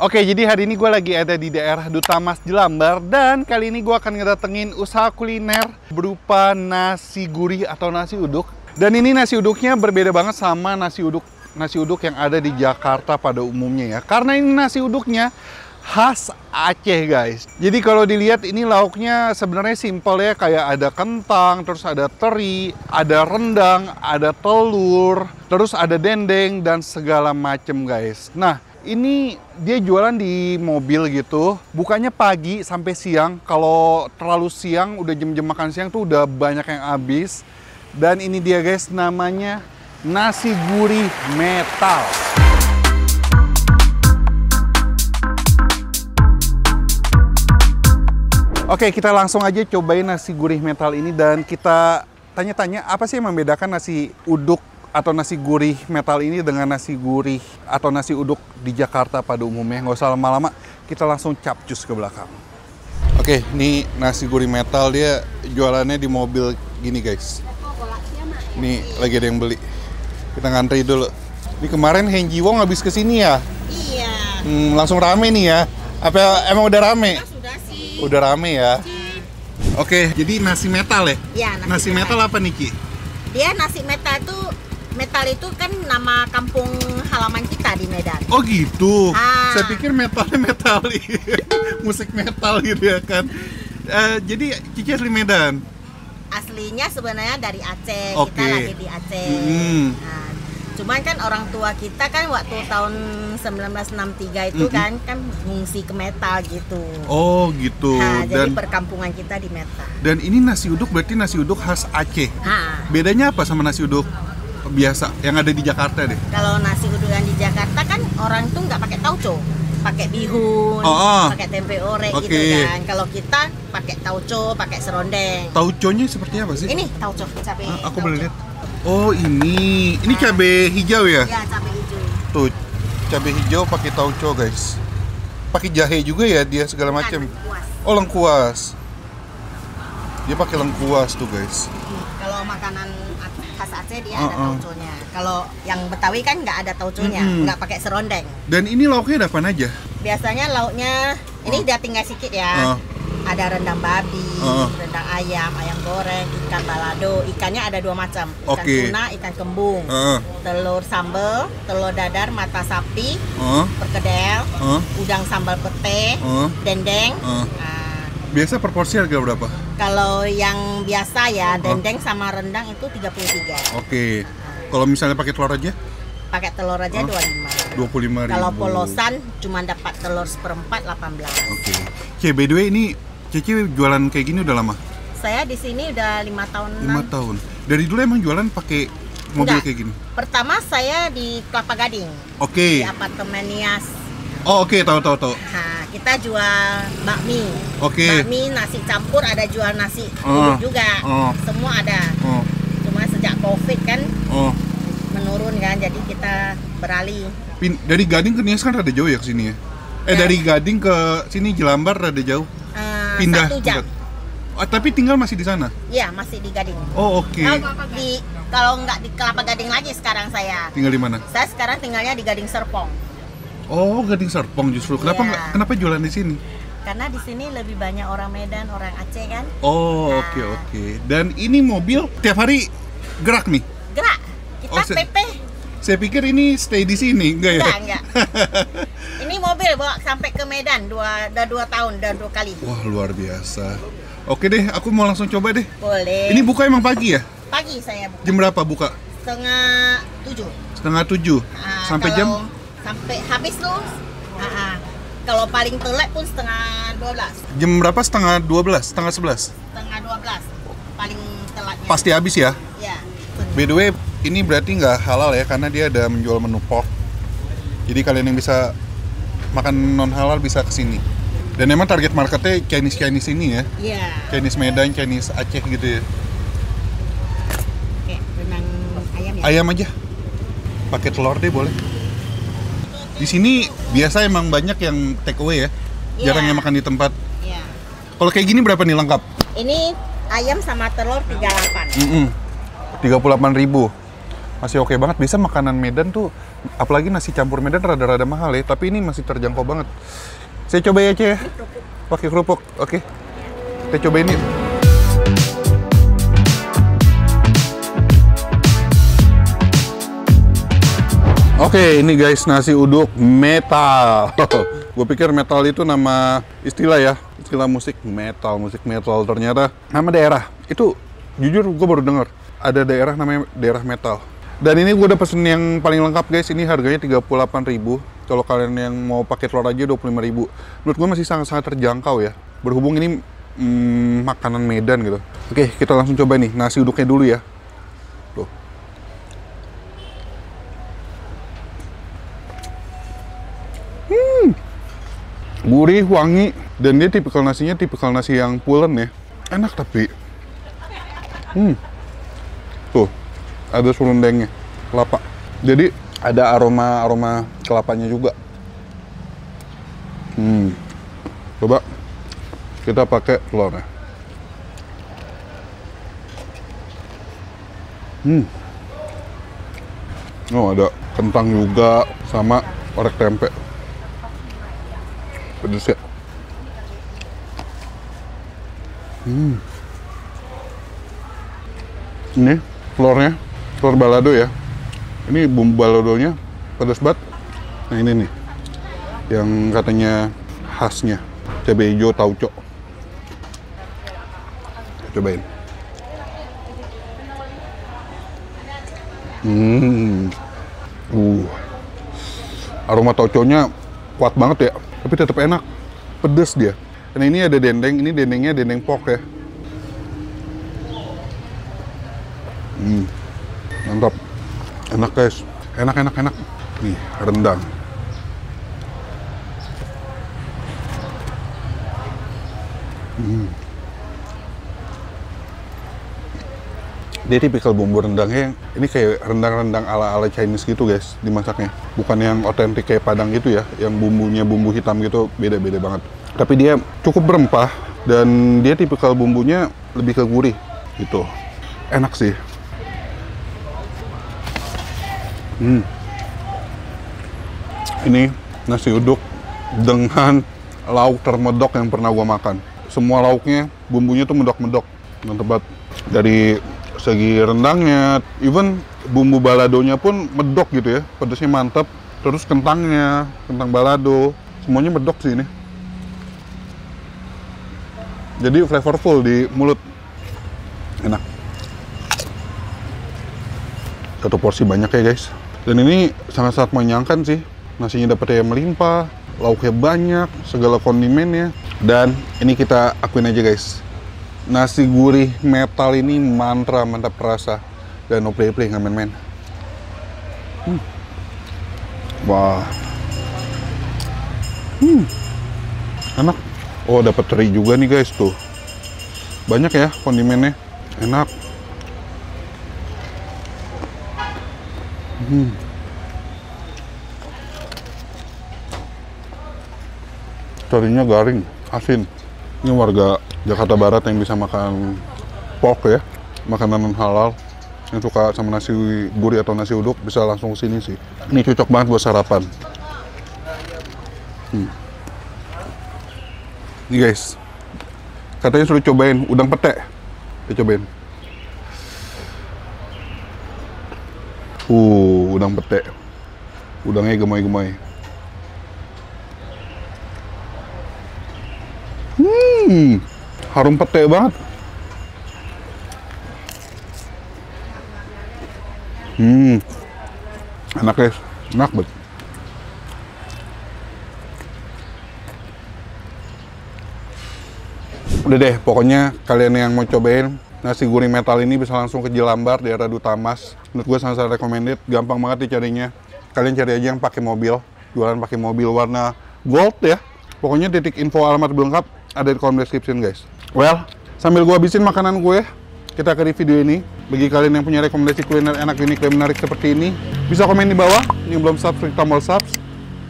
Oke, jadi hari ini gue lagi ada di daerah Duta Mas Jelambar dan kali ini gue akan ngedatengin usaha kuliner berupa nasi gurih atau nasi uduk. Dan ini nasi uduknya berbeda banget sama nasi uduk yang ada di Jakarta pada umumnya ya. Karena ini nasi uduknya khas Aceh, guys. Jadi kalau dilihat ini lauknya sebenarnya simpel ya, kayak ada kentang, terus ada teri, ada rendang, ada telur, terus ada dendeng dan segala macem, guys. Nah, ini dia jualan di mobil gitu, bukanya pagi sampai siang. Kalau terlalu siang, udah jam-jam makan siang tuh udah banyak yang habis. Dan ini dia guys, namanya nasi gurih metal. Oke, kita langsung aja cobain nasi gurih metal ini dan kita tanya-tanya apa sih yang membedakan nasi uduk atau nasi gurih metal ini dengan nasi gurih atau nasi uduk di Jakarta pada umumnya. Nggak usah lama-lama, kita langsung capcus ke belakang. Oke, ini nasi gurih metal, dia jualannya di mobil gini guys. Nih lagi ada yang beli. Kita ngantri dulu. Ini kemarin Henji Wong habis kesini ya? Iya. Langsung rame nih ya? Apa emang udah rame? Sudah sih. Udah rame ya? Oke, jadi nasi metal ya? Iya, nasi metal apa nih Ki? Dia nasi metal itu kan nama kampung halaman kita di Medan. Oh gitu. Ah. Saya pikir metalnya metal, musik metal gitu ya kan. Jadi Cici asli Medan. Aslinya sebenarnya dari Aceh. Oke. Kita lagi di Aceh. Nah, cuman kan orang tua kita kan waktu tahun 1963 itu kan ngungsi ke metal gitu. Oh gitu. Nah, jadi perkampungan kita di metal. Dan ini nasi uduk berarti nasi uduk khas Aceh. Nah, Bedanya apa sama nasi uduk biasa yang ada di Jakarta deh? kalau nasi uduk yang di Jakarta kan orang tuh nggak pakai tauco, pakai bihun, pakai tempe orek gitu kan. Kalau kita pakai tauco, pakai serondeng. Tauconya seperti apa sih? Ini tauco, cabai. Aku boleh lihat. Oh ini cabai hijau ya? Ya, cabai hijau. Tuh, cabai hijau pakai tauco guys. Pakai jahe juga ya dia segala macam. Lengkuas. Oh lengkuas. Dia pakai lengkuas tuh guys. Kalau makanan khas Aceh dia ada tauconya. Kalau yang Betawi kan nggak ada tauconya, nggak pakai serondeng. Dan ini lauknya ada apa aja? Biasanya lauknya ini dia tinggal sedikit ya. Ada rendang babi, rendang ayam, ayam goreng, ikan balado. Ikannya ada dua macam, ikan tuna, ikan kembung, telur sambal, telur dadar, mata sapi, perkedel, udang sambal pete, dendeng. Biasa proporsi harga berapa? Kalau yang biasa ya, dendeng sama rendang itu 33. Oke. Kalau misalnya pakai telur aja? Pakai telur aja 25. 25.000. Kalau polosan cuma dapat telur seperempat 18. Oke. Oke, by the way ini Cici jualan kayak gini udah lama? Saya di sini udah 5 tahun. 5 tahun. Dari dulu emang jualan pakai mobil kayak gini? Pertama saya di Kelapa Gading. Oke. Di apartemen Nias. Oh oke, tahu. Nah, kita jual bakmi. Oke. Bakmi, nasi campur, ada jual nasi uduk juga. Semua ada. Cuma sejak Covid kan menurun kan, jadi kita beralih. Dari Gading ke Nias kan rada jauh ya ke sini ya? Dari Gading ke sini Jelambar rada jauh. Pindah 1 jam. Oh, tapi tinggal masih di sana? Iya, masih di Gading. Oh oke. Kalau nggak di Kelapa Gading lagi sekarang saya. Tinggal di mana? Saya sekarang tinggalnya di Gading Serpong. Oh, Gading Serpong justru. Kenapa jualan di sini? Karena di sini lebih banyak orang Medan, orang Aceh kan. Oh, oke. Dan ini mobil tiap hari gerak nih? Gerak. Kita PP. Saya pikir ini stay di sini, enggak ya? Enggak. Ini mobil bawa sampai ke Medan udah 2 tahun, udah 2 kali. Wah, luar biasa. Oke deh, aku mau langsung coba deh. Boleh. Ini buka emang pagi ya? Pagi saya buka. Jam berapa buka? Setengah 7. Setengah 7. Sampai jam? Sampai habis tuh. Kalau paling telat pun setengah 12. Jam berapa? Setengah 12? Setengah 11? Setengah 12. Paling telatnya. Pasti habis ya? Iya. By the way, ini berarti nggak halal ya, karena dia ada menjual menu pork. Jadi kalian yang bisa makan non halal bisa kesini. Dan emang target marketnya Chinese ini ya? Iya. Chinese Medan, Chinese Aceh gitu ya? Oke, rendang ayam ya? Ayam aja. Pakai telur deh boleh. Di sini biasa emang banyak yang take away ya? Jarang yang makan di tempat. Iya. Kalau kayak gini berapa nih lengkap? Ini ayam sama telur 38. 38.000. Masih oke banget. Bisa makanan Medan tuh, apalagi nasi campur Medan rada-rada mahal ya, tapi ini masih terjangkau banget. Saya coba ya, Ce ya. Pakai kerupuk. Oke. Kita cobain yuk. Oke, ini guys nasi uduk metal. Gue pikir metal itu nama istilah ya, istilah musik metal. Ternyata nama daerah. Itu jujur gue baru dengar ada daerah namanya daerah metal. Dan ini gue udah pesen yang paling lengkap guys. Ini harganya 38.000. Kalau kalian yang mau pakai telur aja 25.000. Menurut gue masih sangat-sangat terjangkau ya. Berhubung ini makanan Medan gitu. Oke, kita langsung coba nih nasi uduknya dulu ya. Tuh. Gurih, wangi, dan dia tipikal nasinya tipikal nasi yang pulen ya. Enak tapi. Tuh, ada serundengnya, kelapa. Jadi ada aroma kelapanya juga. Coba kita pakai telurnya. Oh, ada kentang juga sama orek tempe. Pedes ya. Ini telurnya, telur balado ya. Ini bumbu baladonya pedas banget. Nah ini nih, yang katanya khasnya, cabai hijau tauco. Cobain. Aroma tauconya kuat banget ya. Tapi tetap enak, pedes dia. Dan ini ada dendeng, ini dendengnya dendeng pork ya. Mantap, enak guys, enak. Nih rendang. Dia tipikal bumbu rendangnya, ini kayak rendang-rendang ala-ala Chinese gitu guys, dimasaknya. Bukan yang otentik kayak Padang gitu ya, yang bumbunya bumbu hitam gitu, beda-beda banget. Tapi dia cukup berempah, dan dia tipikal bumbunya lebih ke gurih gitu. Enak sih. Ini nasi uduk dengan lauk termedok yang pernah gua makan. Semua lauknya, bumbunya tuh medok-medok. Mantep banget. Dari segi rendangnya, even bumbu baladonya pun medok gitu ya, pedasnya mantep. Terus kentangnya, kentang balado, semuanya medok sih ini. Jadi flavorful di mulut, enak. Satu porsi banyak ya guys. Dan ini sangat-sangat mengenyangkan sih. Nasinya dapetnya melimpah, lauknya banyak, segala kondimennya. Dan ini kita akuin aja guys, nasi gurih metal ini mantra, mantap rasa. Dan no play nggak main-main. Wah. Enak. Oh, dapat teri juga nih guys tuh. Banyak ya kondimennya. Enak. Terinya garing, asin. Ini warga Jakarta Barat yang bisa makan pork ya, makanan halal, yang suka sama nasi gurih atau nasi uduk bisa langsung sini sih. Ini cocok banget buat sarapan. Ini guys, katanya suruh cobain udang pete. Kita cobain. Udang pete. Udangnya gemoy-gemoy. Harum pete banget. Enak guys, enak banget. Udah deh, pokoknya kalian yang mau cobain nasi gurih metal ini bisa langsung ke Jelambar, daerah Duta Mas. Menurut gue sangat recommended, gampang banget dicarinya. Kalian cari aja yang pakai mobil, jualan pakai mobil warna gold ya. Pokoknya titik info alamat lengkap ada di kolom description guys. Well, sambil gue habisin makanan gue, kita akhiri video ini. Bagi kalian yang punya rekomendasi kuliner enak, unik, dan menarik seperti ini, bisa komen di bawah. Yang belum subscribe, tombol subs.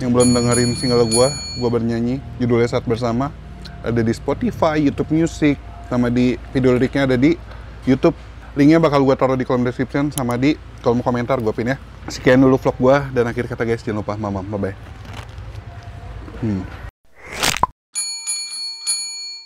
Yang belum dengerin single gue bernyanyi, judulnya Saat Bersama. Ada di Spotify, YouTube Music, sama di video liriknya ada di YouTube. Linknya bakal gue taruh di kolom description sama di Kalau mau komentar gue pin ya. Sekian dulu vlog gue, dan akhir kata guys, jangan lupa mamam, bye-bye.